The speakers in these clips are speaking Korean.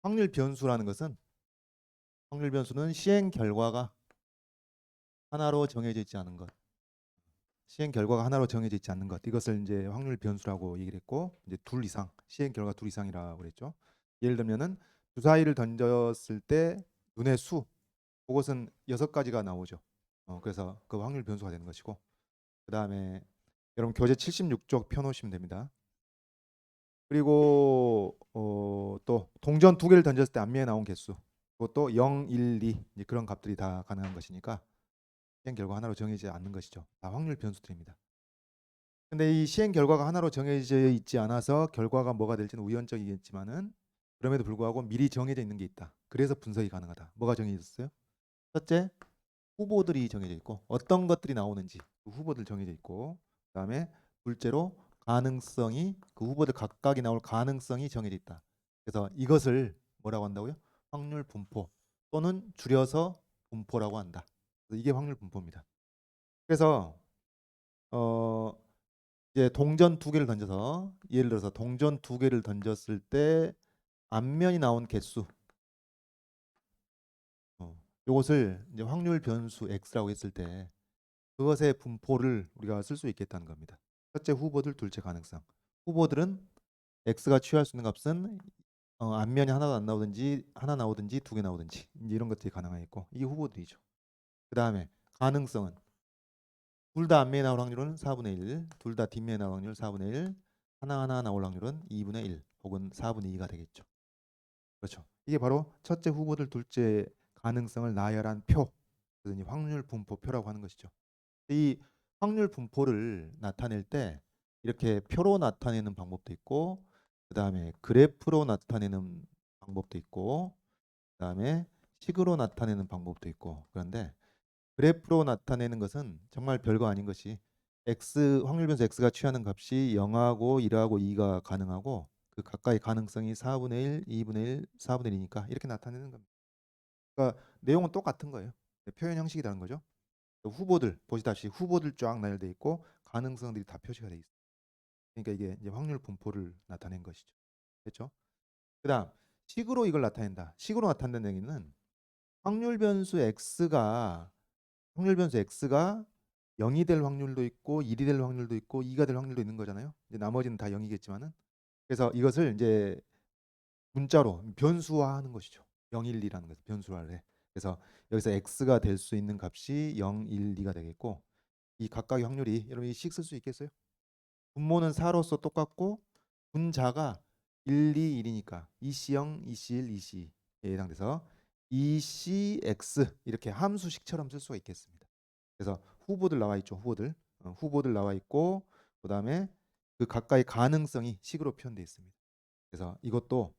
확률 변수라는 것은 확률 변수는 시행 결과가 하나로 정해져 있지 않은 것. 시행 결과가 하나로 정해져 있지 않는 것. 이것을 이제 확률 변수라고 얘기를 했고 이제 둘 이상, 시행 결과 둘 이상이라고 그랬죠. 예를 들면은 주사위를 던졌을 때 눈의 수, 그것은 6가지가 나오죠. 그래서 그 확률 변수가 되는 것이고 그다음에 여러분 교재 76쪽 펴놓으시면 됩니다. 그리고 또 동전 2개를 던졌을 때 앞면에 나온 개수 그것도 0, 1, 2 이제 그런 값들이 다 가능한 것이니까 시행 결과 하나로 정해지지 않는 것이죠. 다 확률 변수들입니다. 근데 이 시행 결과가 하나로 정해져 있지 않아서 결과가 뭐가 될지는 우연적이겠지만은 그럼에도 불구하고 미리 정해져 있는 게 있다. 그래서 분석이 가능하다. 뭐가 정해져 있어요? 첫째, 후보들이 정해져 있고 어떤 것들이 나오는지 그 후보들 정해져 있고 그다음에 둘째로 가능성이 그 후보들 각각이 나올 가능성이 정해져 있다. 그래서 이것을 뭐라고 한다고요? 확률 분포 또는 줄여서 분포라고 한다. 그래서 이게 확률 분포입니다. 그래서 어 이제 동전 2개를 던져서 예를 들어서 동전 2개를 던졌을 때 앞면이 나온 개수 이것을 이제 확률 변수 x라고 했을 때 그것의 분포를 우리가 쓸 수 있겠다는 겁니다. 첫째 후보들, 둘째 가능성. 후보들은 x가 취할 수 있는 값은 앞면이 하나도 안 나오든지 하나 나오든지 2개 나오든지 이제 이런 것들이 가능하겠고 이게 후보들이죠. 그 다음에 가능성은 둘 다 앞면에 나올 확률은 4분의 1, 둘 다 뒷면에 나올 확률 4분의 1, 하나하나 나올 확률은 2분의 1 혹은 4분의 2가 되겠죠. 그렇죠. 이게 바로 첫째 후보들, 둘째 가능성을 나열한 표, 그래서 확률 분포표라고 하는 것이죠. 이 확률 분포를 나타낼 때 이렇게 표로 나타내는 방법도 있고 그다음에 그래프로 나타내는 방법도 있고 그다음에 식으로 나타내는 방법도 있고 그런데 그래프로 나타내는 것은 정말 별거 아닌 것이 x 확률 변수 x가 취하는 값이 0하고 1하고 2가 가능하고 그 각각의 가능성이 4분의 1, 2분의 1, 4분의 1이니까 이렇게 나타내는 겁니다. 그러니까 내용은 똑같은 거예요. 표현 형식이 다른 거죠. 후보들 보시다시피 후보들 쫙 나열돼 있고 가능성들이 다 표시가 돼 있어요. 그러니까 이게 이제 확률 분포를 나타낸 것이죠. 그렇죠? 그다음 식으로 이걸 나타낸다. 식으로 나타낸다는 얘기는 확률 변수 x가 0이 될 확률도 있고 1이 될 확률도 있고 2가 될 확률도 있는 거잖아요. 이제 나머지는 다 0이겠지만은 그래서 이것을 이제 문자로 변수화하는 것이죠. 0, 1, 2라는 것을 변수화를 해. 그래서 여기서 x가 될 수 있는 값이 0, 1, 2가 되겠고 이 각각의 확률이 여러분 이식 쓸 수 있겠어요? 분모는 4로서 똑같고 분자가 1, 2, 1이니까 2C0, 2C1, 2C2에 해당돼서 2CX 이렇게 함수식처럼 쓸 수가 있겠습니다. 그래서 후보들 나와 있죠. 후보들 나와 있고 그다음에 그 각각의 가능성이 식으로 표현되어 있습니다. 그래서 이것도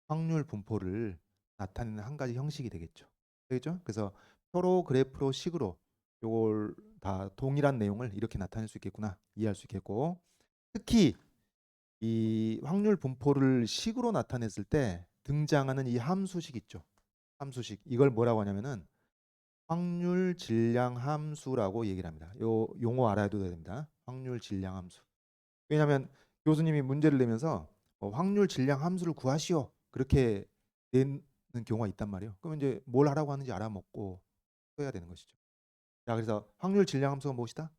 확률 분포를 나타내는 한 가지 형식이 되겠죠. 되겠죠? 그래서 표로 그래프로 식으로 요걸 다 동일한 내용을 이렇게 나타낼 수 있겠구나 이해할 수 있겠고 특히 이 확률 분포를 식으로 나타냈을 때 등장하는 이 함수식 있죠. 함수식 이걸 뭐라고 하냐면은 확률 질량 함수라고 얘기를 합니다. 요 용어 알아둬야 됩니다. 확률 질량 함수. 왜냐하면 교수님이 문제를 내면서 확률 질량 함수를 구하시오 그렇게 내는 경우가 있단 말이에요. 그러면 이제 뭘 하라고 하는지 알아먹고 써야 되는 것이죠. 자, 그래서 확률 질량 함수가 무엇이다?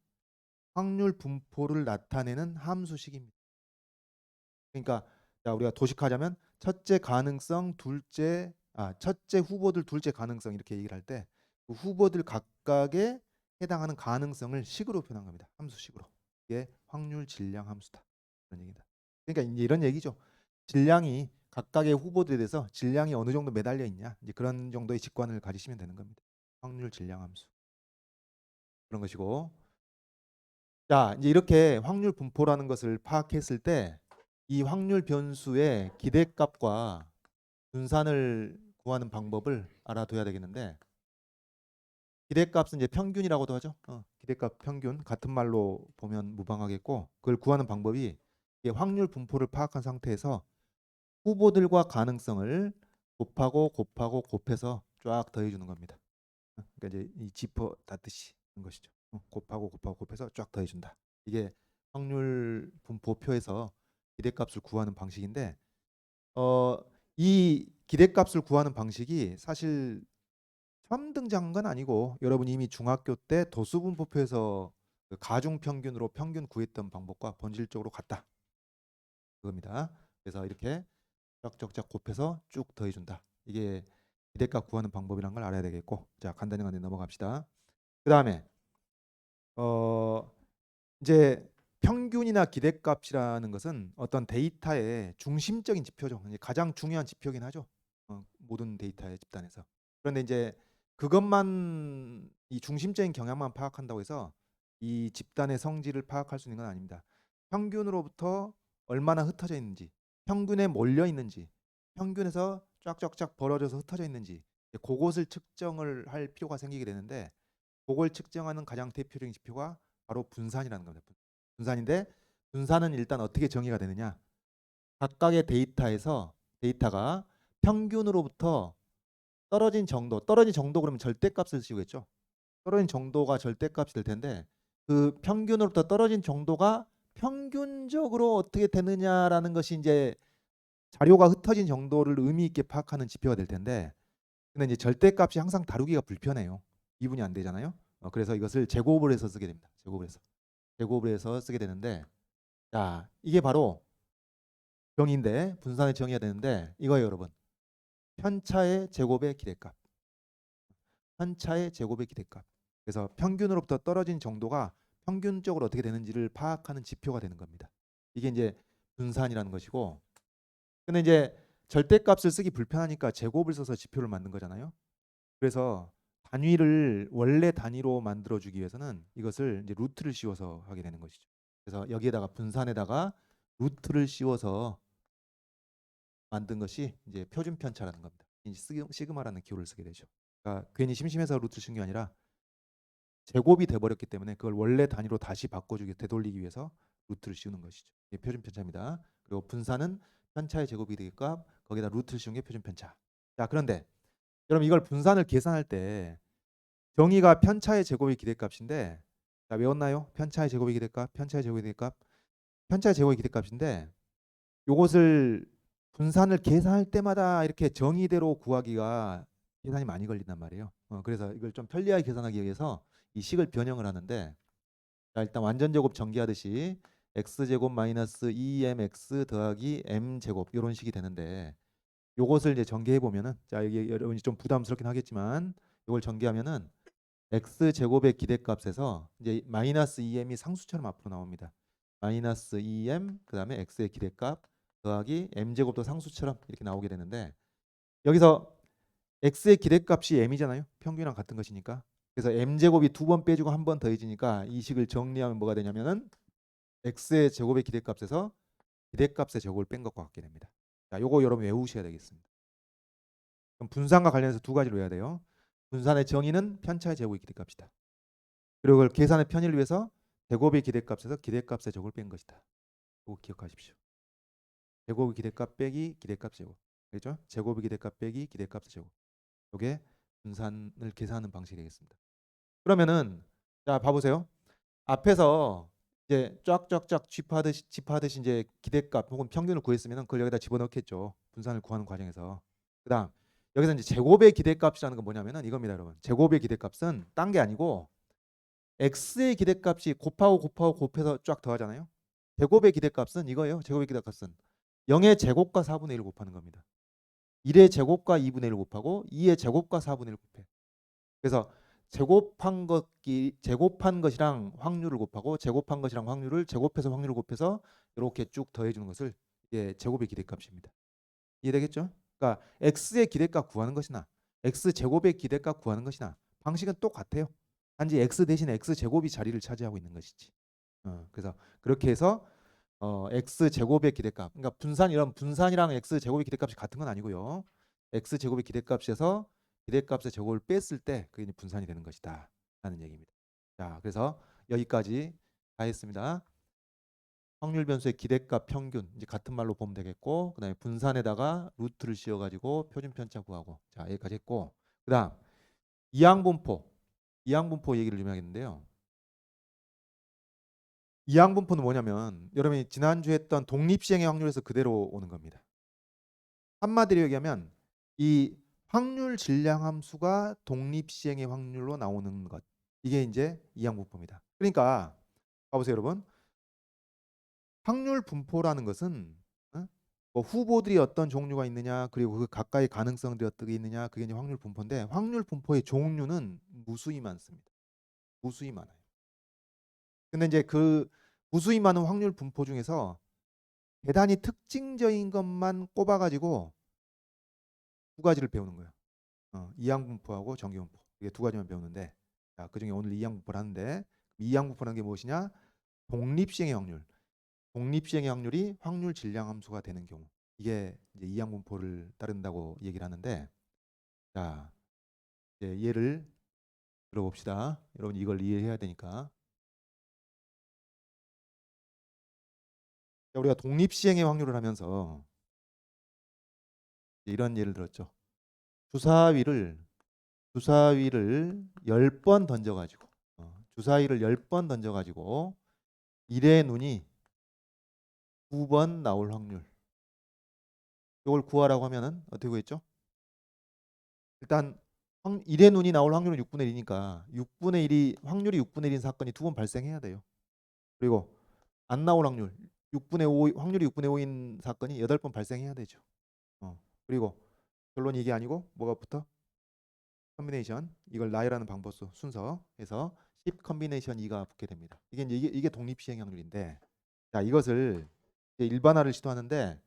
확률 분포를 나타내는 함수식입니다. 그러니까 자, 우리가 도식하자면 첫째 후보들 둘째 가능성 이렇게 얘기를 할 때 그 후보들 각각에 해당하는 가능성을 식으로 표현한 겁니다. 함수식으로. 이게 확률 질량 함수다. 그런 얘기다. 그러니까 이제 이런 얘기죠. 질량이 각각의 후보들에 대해서 질량이 어느 정도 매달려 있냐. 이제 그런 정도의 직관을 가지시면 되는 겁니다. 확률 질량 함수. 그런 것이고. 자, 이제 이렇게 확률 분포라는 것을 파악했을 때 이 확률 변수의 기대값과 분산을 구하는 방법을 알아둬야 되겠는데 기대값은 이제 평균이라고도 하죠. 기대값 평균 같은 말로 보면 무방하겠고 그걸 구하는 방법이 확률 분포를 파악한 상태에서 후보들과 가능성을 곱하고 곱해서 쫙 더해주는 겁니다. 그러니까 이제 이 지퍼 닫듯이 하는 것이죠. 곱하고 곱해서 쫙 더해준다. 이게 확률 분포표에서 기대값을 구하는 방식인데 이 기대값을 구하는 방식이 사실 처음 등장한 건 아니고 여러분이 이미 중학교 때 도수분포표에서 그 가중평균으로 평균 구했던 방법과 본질적으로 같다. 그겁니다. 그래서 이렇게 쫙쫙쫙 곱해서 쭉 더해준다. 이게 기대값 구하는 방법이란 걸 알아야 되겠고, 자 간단히 넘어갑시다. 그 다음에 이제 평균이나 기대값이라는 것은 어떤 데이터의 중심적인 지표죠. 이제 가장 중요한 지표긴 하죠. 모든 데이터의 집단에서. 그런데 이제 그것만 이 중심적인 경향만 파악한다고 해서 이 집단의 성질을 파악할 수 있는 건 아닙니다. 평균으로부터 얼마나 흩어져 있는지, 평균에 몰려 있는지, 평균에서 쫙쫙쫙 벌어져서 흩어져 있는지 그것을 측정을 할 필요가 생기게 되는데 그걸 측정하는 가장 대표적인 지표가 바로 분산이라는 겁니다. 분산인데 분산은 일단 어떻게 정의가 되느냐? 각각의 데이터가 평균으로부터 떨어진 정도 그러면 절대값을 씌우겠죠. 떨어진 정도가 절대값이 될 텐데 그 평균으로부터 떨어진 정도가 평균적으로 어떻게 되느냐라는 것이 이제 자료가 흩어진 정도를 의미 있게 파악하는 지표가 될 텐데 근데 이제 절대값이 항상 다루기가 불편해요. 이분이 안 되잖아요. 그래서 이것을 제곱을 해서 쓰게 됩니다. 제곱을 해서 쓰게 되는데 자 이게 바로 정의인데 분산의 정의가 되는데 이거예요 여러분. 편차의 제곱의 기대값. 편차의 제곱의 기대값. 그래서 평균으로부터 떨어진 정도가 평균적으로 어떻게 되는지를 파악하는 지표가 되는 겁니다. 이게 이제 분산이라는 것이고 근데 이제 절대값을 쓰기 불편하니까 제곱을 써서 지표를 만든 거잖아요. 그래서 단위를 원래 단위로 만들어주기 위해서는 이것을 이제 루트를 씌워서 하게 되는 것이죠. 그래서 여기에다가 분산에다가 루트를 씌워서 만든 것이 이제 표준 편차라는 겁니다. 시그마라는 기호를 쓰게 되죠. 그러니까 괜히 심심해서 루트를 씌운 게 아니라 제곱이 돼버렸기 때문에 그걸 원래 단위로 다시 바꿔주기 되돌리기 위해서 루트를 씌우는 것이죠. 이게 표준 편차입니다. 그리고 분산은 편차의 제곱이 되니까 거기다 루트를 씌운 게 표준 편차. 자 그런데 여러분 이걸 분산을 계산할 때 정의가 편차의 제곱의 기대값인데 자 외웠나요? 편차의 제곱의 기대값, 편차의 제곱의 기대값, 편차의 제곱의 기대값인데 요것을 분산을 계산할 때마다 이렇게 정의대로 구하기가 계산이 많이 걸린단 말이에요. 그래서 이걸 좀 편리하게 계산하기 위해서 이 식을 변형을 하는데 자 일단 완전 제곱 전개하듯이 x제곱 마이너스 2mx 더하기 m제곱 이런 식이 되는데 요것을 이제 전개해 보면은 자 이게 여러분이 좀 부담스럽긴 하겠지만 이걸 전개하면은 x제곱의 기대값에서 이제 마이너스 2m이 상수처럼 앞으로 나옵니다. 마이너스 2m 그 다음에 x의 기대값 더하기 m제곱도 상수처럼 이렇게 나오게 되는데 여기서 x의 기대값이 m이잖아요. 평균이랑 같은 것이니까. 그래서 m제곱이 두 번 빼주고 한 번 더해지니까 이 식을 정리하면 뭐가 되냐면은 x의 제곱의 기대값에서 기대값의 제곱을 뺀 것과 같게 됩니다. 자, 요거 여러분 외우셔야 되겠습니다. 그럼 분산과 관련해서 두 가지로 해야 돼요. 분산의 정의는 편차의 제곱의 기대값이다. 그리고 그걸 계산의 편의를 위해서 제곱의 기대값에서 기대값의 제곱을 뺀 것이다. 이거 기억하십시오. 제곱의 기대값 빼기 기대값 제곱. 그렇죠? 제곱의 기대값 빼기 기대값 제곱. 이게 분산을 계산하는 방식이 되겠습니다. 그러면은 자 봐보세요. 앞에서 이제 쫙쫙쫙 집하듯이 이제 기대값 혹은 평균을 구했으면 그걸 여기다 집어넣겠죠. 분산을 구하는 과정에서. 그다음 여기서 이제 제곱의 기대값이라는 건 뭐냐면은 이겁니다, 여러분. 제곱의 기대값은 딴 게 아니고 x의 기대값이 곱해서 쫙 더하잖아요. 제곱의 기대값은 이거예요. 제곱의 기대값은 0의 제곱과 4분의 1을 곱하는 겁니다. 1의 제곱과 2분의 1을 곱하고 2의 제곱과 4분의 1을 곱해. 그래서 제곱한 것이랑 확률을 곱하고 제곱한 것이랑 확률을 제곱해서 확률을 곱해서 이렇게 쭉 더해 주는 것을 이게 제곱의 기대값입니다. 이해되겠죠? 그러니까 x의 기대값 구하는 것이나 x 제곱의 기대값 구하는 것이나 방식은 똑같아요. 단지 x 대신에 x 제곱이 자리를 차지하고 있는 것이지. 그래서 그렇게 해서 x 제곱의 기대값. 그러니까 분산이랑 x 제곱의 기대값이 같은 건 아니고요. x 제곱의 기대값에서 기대값의 제곱을 뺐을 때 그게 이제 분산이 되는 것이다 라는 얘기입니다. 자, 그래서 여기까지 다 했습니다. 확률 변수의 기대값 평균 이제 같은 말로 보면 되겠고 그다음에 분산에다가 루트를 씌워 가지고 표준 편차 구하고 자, 여기까지 했고 그다음 이항분포 얘기를 좀 해야겠는데요. 이항분포는 뭐냐면 여러분이 지난주에 했던 독립시행의 확률에서 그대로 오는 겁니다. 한마디로 얘기하면 이 확률 질량 함수가 독립 시행의 확률로 나오는 것. 이게 이제 이항분포입니다. 그러니까 봐보세요, 여러분. 확률 분포라는 것은 뭐 후보들이 어떤 종류가 있느냐, 그리고 그 각각의 가능성들이 어떻게 있느냐, 그게 이제 확률 분포인데, 확률 분포의 종류는 무수히 많습니다. 무수히 많아요. 근데 이제 그 무수히 많은 확률 분포 중에서 대단히 특징적인 것만 꼽아가지고 두 가지를 배우는 거예요. 이항분포하고 정기분포. 이게 두 가지만 배우는데, 자, 그중에 오늘 이항분포를 하는데, 이항분포라는 게 무엇이냐? 독립시행의 확률. 독립시행의 확률이 확률 질량 함수가 되는 경우. 이게 이제 이항분포를 따른다고 얘기를 하는데, 자, 이제 예를 들어봅시다. 여러분 이걸 이해해야 되니까. 자, 우리가 독립시행의 확률을 하면서 이런 예를 들었죠. 주사위를 10번 던져가지고 주사위를 10번 던져가지고 1의 눈이 9번 나올 확률. 이걸 구하라고 하면은 어떻게 구했죠? 일단 1의 눈이 나올 확률은 6분의 1이니까 6분의 1이 확률이 6분의 1인 사건이 두 번 발생해야 돼요. 그리고 안 나올 확률 6분의 5 확률이 6분의 5인 사건이 8번 발생해야 되죠. 그리고 결론이 이게 아니고 뭐가 붙어? 컨비네이션 이걸 나열하는 방법수 순서에서 10 컨비네이션 2가 붙게 됩니다. 이게 독립 시행 확률인데, 자, 이것을 이제 일반화를 시도하는데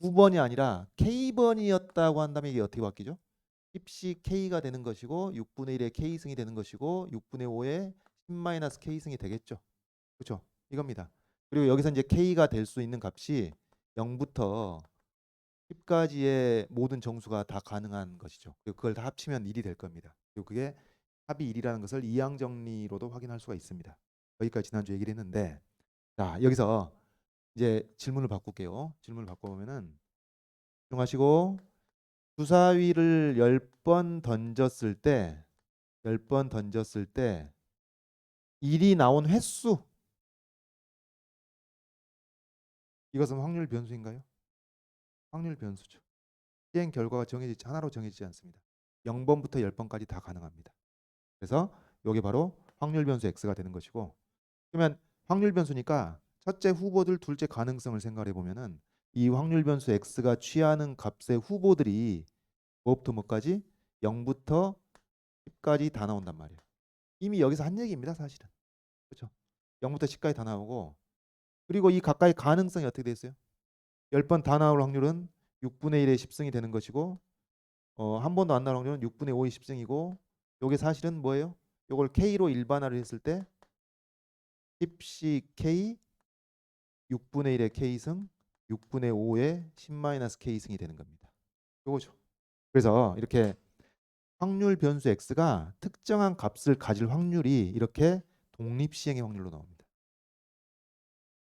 9번이 아니라 K번이었다고 한다면 이게 어떻게 바뀌죠? 10씩 K가 되는 것이고 6분의 1의 K승이 되는 것이고 6분의 5의 10-K승이 되겠죠. 그렇죠? 이겁니다. 그리고 여기서 이제 K가 될 수 있는 값이 0부터 10까지의 모든 정수가 다 가능한 것이죠. 그리고 그걸 다 합치면 1이 될 겁니다. 그리고 그게 합이 1이라는 것을 이항 정리로도 확인할 수가 있습니다. 여기까지 지난주 얘기를 했는데, 자, 여기서 이제 질문을 바꿀게요. 질문을 바꿔보면은 집중하시고 주사위를 10번 던졌을 때 10번 던졌을 때 1이 나온 횟수, 이것은 확률 변수인가요? 확률 변수죠. 시행 결과가 하나로 정해지지 않습니다. 0번부터 10번까지 다 가능합니다. 그래서 이게 바로 확률 변수 x가 되는 것이고, 그러면 확률 변수니까 첫째 후보들, 둘째 가능성을 생각해 보면은 이 확률 변수 x가 취하는 값의 후보들이 뭐부터 뭐까지? 0부터 10까지 다 나온단 말이에요. 이미 여기서 한 얘기입니다, 사실은. 그렇죠? 0부터 10까지 다 나오고, 그리고 이 각각의 가능성이 어떻게 돼 있어요? 10번 다 나올 확률은 6분의 1의 10승이 되는 것이고, 한 번도 안 나올 확률은 6분의 5의 10승이고, 이게 사실은 뭐예요? 이걸 k로 일반화를 했을 때 10씩 k 6분의 1의 k승 6분의 5의 10-k승이 되는 겁니다. 이거죠. 그래서 이렇게 확률 변수 x가 특정한 값을 가질 확률이 이렇게 독립시행의 확률로 나옵니다.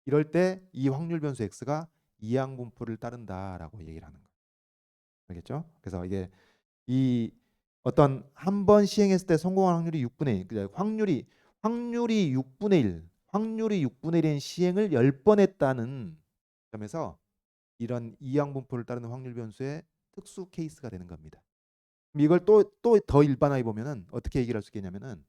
이럴 때 이 확률 변수 x가 이항분포를 따른다라고 얘기를 하는 거예요. 알겠죠? 그래서 이게 이 어떤 한 번 시행했을 때 성공할 확률이 6분의 1, 그러니까 확률이 6분의 1, 확률이 6분의 1인 시행을 10번 했다는 점에서 이런 이항분포를 따르는 확률 변수의 특수 케이스가 되는 겁니다. 이걸 또 더 일반화해 보면은 어떻게 얘기를 할 수 있겠냐면은,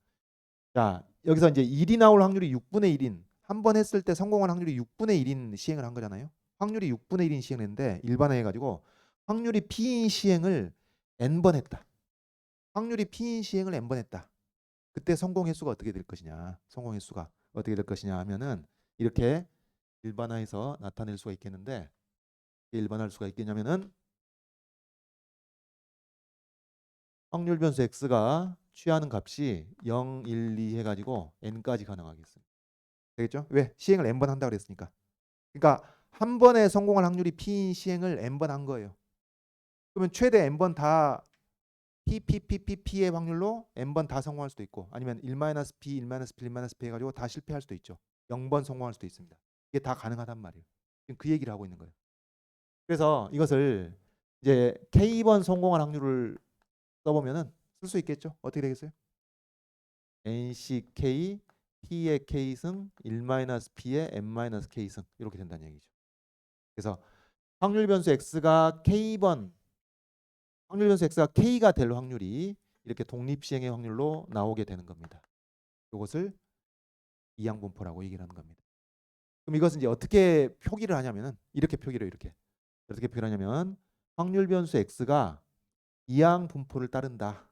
자, 여기서 이제 1이 나올 확률이 6분의 1인, 한 번 했을 때 성공할 확률이 6분의 1인 시행을 한 거잖아요. 확률이 6분의 1인 시행했는데 일반화해 가지고 확률이 P인 시행을 n번 했다. 확률이 P인 시행을 n번 했다. 그때 성공 횟수가 어떻게 될 것이냐? 성공 횟수가 어떻게 될 것이냐 하면은 이렇게 일반화해서 나타낼 수가 있겠는데, 일반화할 수가 있겠냐면은 확률 변수 x가 취하는 값이 0, 1, 2 해가지고 n까지 가능하겠습니다. 되겠죠? 왜? 시행을 n번 한다고 그랬으니까. 그러니까 한 번에 성공할 확률이 p인 시행을 n번 한 거예요. 그러면 최대 n번 다 PPPP의 확률로 n번 다 성공할 수도 있고, 아니면 1-P, 1-P, 1-P 해가지고 다 실패할 수도 있죠. 0번 성공할 수도 있습니다. 이게 다 가능하단 말이에요. 지금 그 얘기를 하고 있는 거예요. 그래서 이것을 이제 K번 성공할 확률을 써보면은 쓸 수 있겠죠. 어떻게 되겠어요? NCK P의 K승 1-P의 n-K승 이렇게 된다는 얘기죠. 그래서 확률 변수 X가 K번 확률 변수 x가 k가 될 확률이 이렇게 독립시행의 확률로 나오게 되는 겁니다. 이것을 이항분포라고 얘기를 하는 겁니다. 그럼 이것은 이제 어떻게 표기를 하냐면은 이렇게 표기를 이렇게 어떻게 표현하냐면 확률 변수 x가 이항분포를 따른다.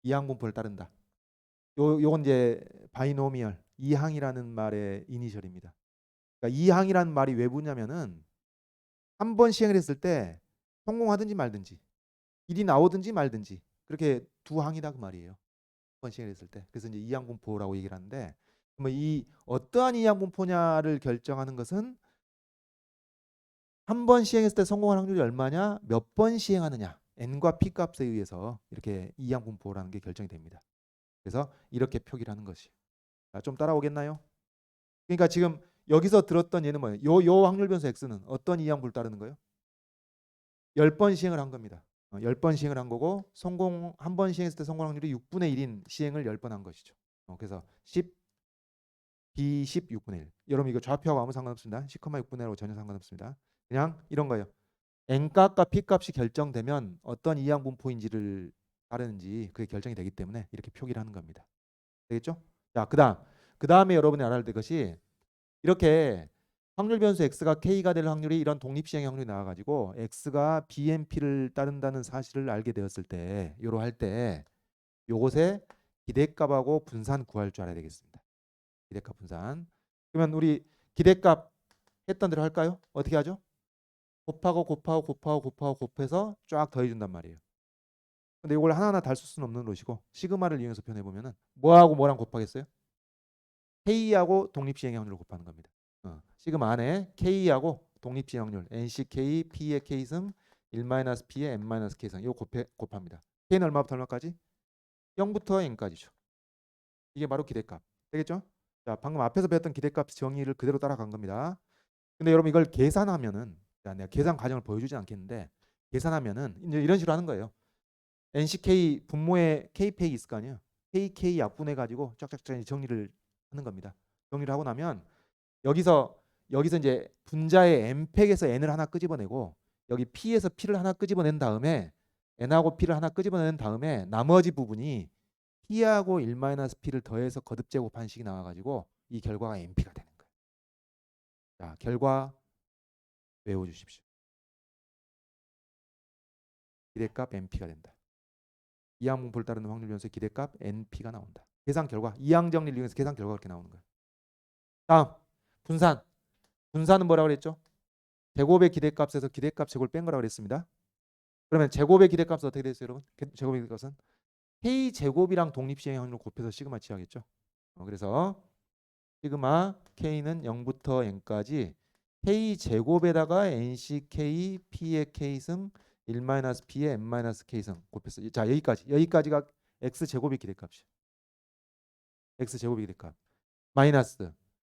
이항분포를 따른다. 요건 이제 바이노미얼 이항이라는 말의 이니셜입니다. 그러니까 이항이라는 말이 왜 붙냐면은 한 번 시행을 했을 때 성공하든지 말든지 일이 나오든지 말든지 그렇게 두 항이다 그 말이에요. 한 번 시행을 했을 때. 그래서 이제 이항분포라고 얘기를 하는데 이 어떠한 이항분포냐를 결정하는 것은 한 번 시행했을 때 성공할 확률이 얼마냐, 몇 번 시행하느냐, n과 p 값에 의해서 이렇게 이항분포라는 게 결정이 됩니다. 그래서 이렇게 표기를 하는 것이. 좀 따라오겠나요? 그러니까 지금 여기서 들었던 얘는 뭐예요? 요 확률 변수 x는 어떤 이항분포를 따르는 거예요? 10번 시행을 한 겁니다. 10번 시행을 한 거고 성공 한 번 시행했을 때 성공 확률이 6분의 1인 시행을 10번 한 것이죠. 그래서 10 B10 6분의 1. 여러분 이거 좌표하고 아무 상관없습니다. 10,6분의 1하고 전혀 상관없습니다. 그냥 이런 거예요. n값과 p값이 결정되면 어떤 이항분포인지를 따르는지 그게 결정이 되기 때문에 이렇게 표기를 하는 겁니다. 되겠죠? 자, 그다음에 여러분이 알아야 될 것이 이렇게 확률 변수 x가 k가 될 확률이 이런 독립시행의 확률이 나와가지고 x가 bnp를 따른다는 사실을 알게 되었을 때 요로 할 때 요것의 기대값하고 분산 구할 줄 알아야 되겠습니다. 기대값 분산. 그러면 우리 기대값 했던 대로 할까요? 어떻게 하죠? 곱하고 곱해서 쫙 더해준단 말이에요. 근데 이걸 하나하나 달 수는 없는 것이고 시그마를 이용해서 표현해 보면은 뭐하고 뭐랑 곱하겠어요? K하고 독립시행의 확률을 곱하는 겁니다. 시그마 안에 K하고 독립시행 확률 NCK P의 K승 1-P의 N-K승 이거 곱합니다. K는 얼마부터 얼마까지? 0부터 N까지죠. 이게 바로 기대값. 되겠죠? 자, 방금 앞에서 배웠던 기대값 정의를 그대로 따라간 겁니다. 근데 여러분 이걸 계산하면은 내가 계산 과정을 보여주지 않겠는데 계산하면은 이제 이런 식으로 하는 거예요. NCK 분모에 KPA 있을 거 아니에요. KK 약분해 가지고 쫙쫙쫙 정리를 하는 겁니다. 정리를 하고 나면 여기서 이제 분자의 n팩에서 n을 하나 끄집어내고 여기 p에서 p를 하나 끄집어낸 다음에 n하고 p를 하나 끄집어낸 다음에 나머지 부분이 p하고 1-p를 더해서 거듭 제곱한 식이 나와가지고 이 결과가 np가 되는 거예요. 자, 결과 외워주십시오. 기대값 np가 된다. 이항분포를 따르는 확률 변수의 기대값 np가 나온다. 계산 결과 이항 정리를 이용해서 계산 결과가 이렇게 나오는 거예요. 다음 분산. 분산은 뭐라고 그랬죠? 제곱의 기대값에서 기대값 제곱을 뺀 거라고 그랬습니다. 그러면 제곱의 기대값은 어떻게 됐어요, 여러분? 제곱의 기대값은 k 제곱이랑 독립시행의 확률을 곱해서 시그마 취하겠죠. 그래서 시그마 k는 0부터 n까지 k 제곱에다가 nck p의 k승 1-p의 n-k승 곱했어. 자, 여기까지가 x 제곱의 기대값이에요. x 제곱의 기대값 마이너스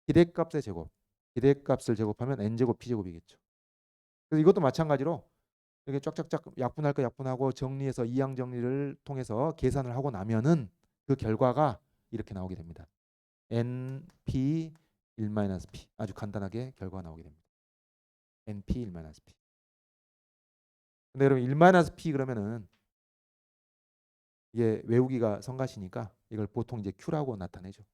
기대값의 제곱. 기대값을 제곱하면 n 제곱 p 제곱이겠죠. 그래서 이것도 마찬가지로 이렇게 쫙쫙쫙 약분할 거 약분하고 정리해서 이항 정리를 통해서 계산을 하고 나면은 그 결과가 이렇게 나오게 됩니다. np 1-p 아주 간단하게 결과가 나오게 됩니다. np 1-p. 근데 여러분 1-p 그러면은 이게 외우기가 성가시니까 이걸 보통 이제 q라고 나타내죠.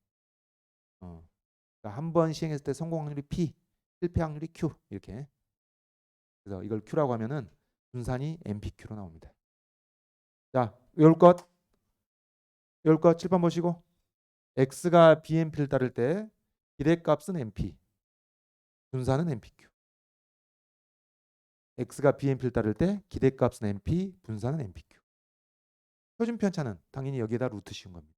그러니까 한 번 시행했을 때 성공 확률이 p, 실패 확률이 q 이렇게. 그래서 이걸 q라고 하면은 분산이 npq로 나옵니다. 자, 외울 것 칠판 보시고 x가 bnp를 따를 때 기대값은 np, 분산은 npq. x가 bnp를 따를 때 기대값은 np, 분산은 npq. 표준 편차는 당연히 여기에다 루트 씌운 겁니다.